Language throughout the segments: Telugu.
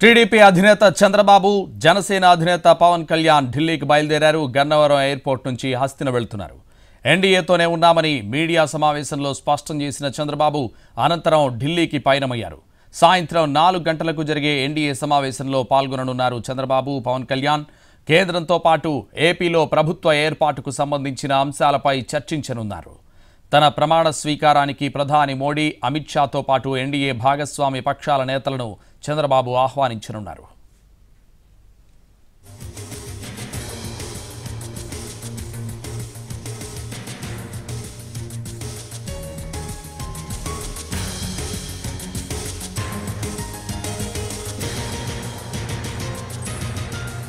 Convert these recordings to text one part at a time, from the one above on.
టీడీపీ అధినేత చంద్రబాబు జనసేన అధినేత పవన్ కళ్యాణ్ ఢిల్లీకి బయలుదేరారు. గన్నవరం ఎయిర్పోర్ట్ నుంచి హస్తిన వెళ్తున్నారు. ఎన్డీఏతోనే ఉన్నామని మీడియా సమావేశంలో స్పష్టం చేసిన చంద్రబాబు అనంతరం ఢిల్లీకి పయనమయ్యారు. సాయంత్రం 4 గంటలకు జరిగే ఎన్డీఏ సమావేశంలో పాల్గొననున్నారు చంద్రబాబు, పవన్ కళ్యాణ్. కేంద్రంతో పాటు ఏపీలో ప్రభుత్వ ఏర్పాటుకు సంబంధించిన అంశాలపై చర్చించనున్నారు. తన ప్రమాణ స్వీకారానికి ప్రధాని మోడీ, అమిత్ షాతో పాటు ఎన్డీఏ భాగస్వామి పక్షాల నేతలను చంద్రబాబు ఆహ్వానించనున్నారు.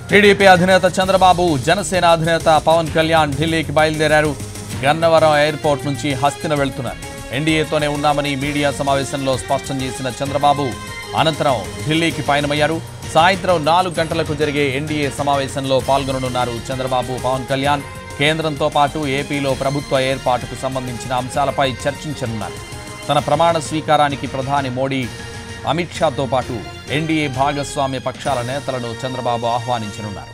టీడీపీ అధినేత చంద్రబాబు, జనసేన అధినేత పవన్ కళ్యాణ్ ఢిల్లీకి బయలుదేరారు. గన్నవరం ఎయిర్పోర్ట్ నుంచి హస్తిన వెళ్తున్నారు. ఎన్డీఏతోనే ఉన్నామని మీడియా సమావేశంలో స్పష్టం చేసిన చంద్రబాబు అనంతరం ఢిల్లీకి పయనమయ్యారు. సాయంత్రం 4 గంటలకు జరిగే ఎన్డీఏ సమావేశంలో పాల్గొననున్నారు చంద్రబాబు, పవన్ కళ్యాణ్. కేంద్రంతో పాటు ఏపీలో ప్రభుత్వ ఏర్పాటుకు సంబంధించిన అంశాలపై చర్చించనున్నారు. తన ప్రమాణ స్వీకారానికి ప్రధాని మోడీ, అమిత్ షాతో పాటు ఎన్డీఏ భాగస్వామ్య పక్షాల నేతలను చంద్రబాబు ఆహ్వానించనున్నారు.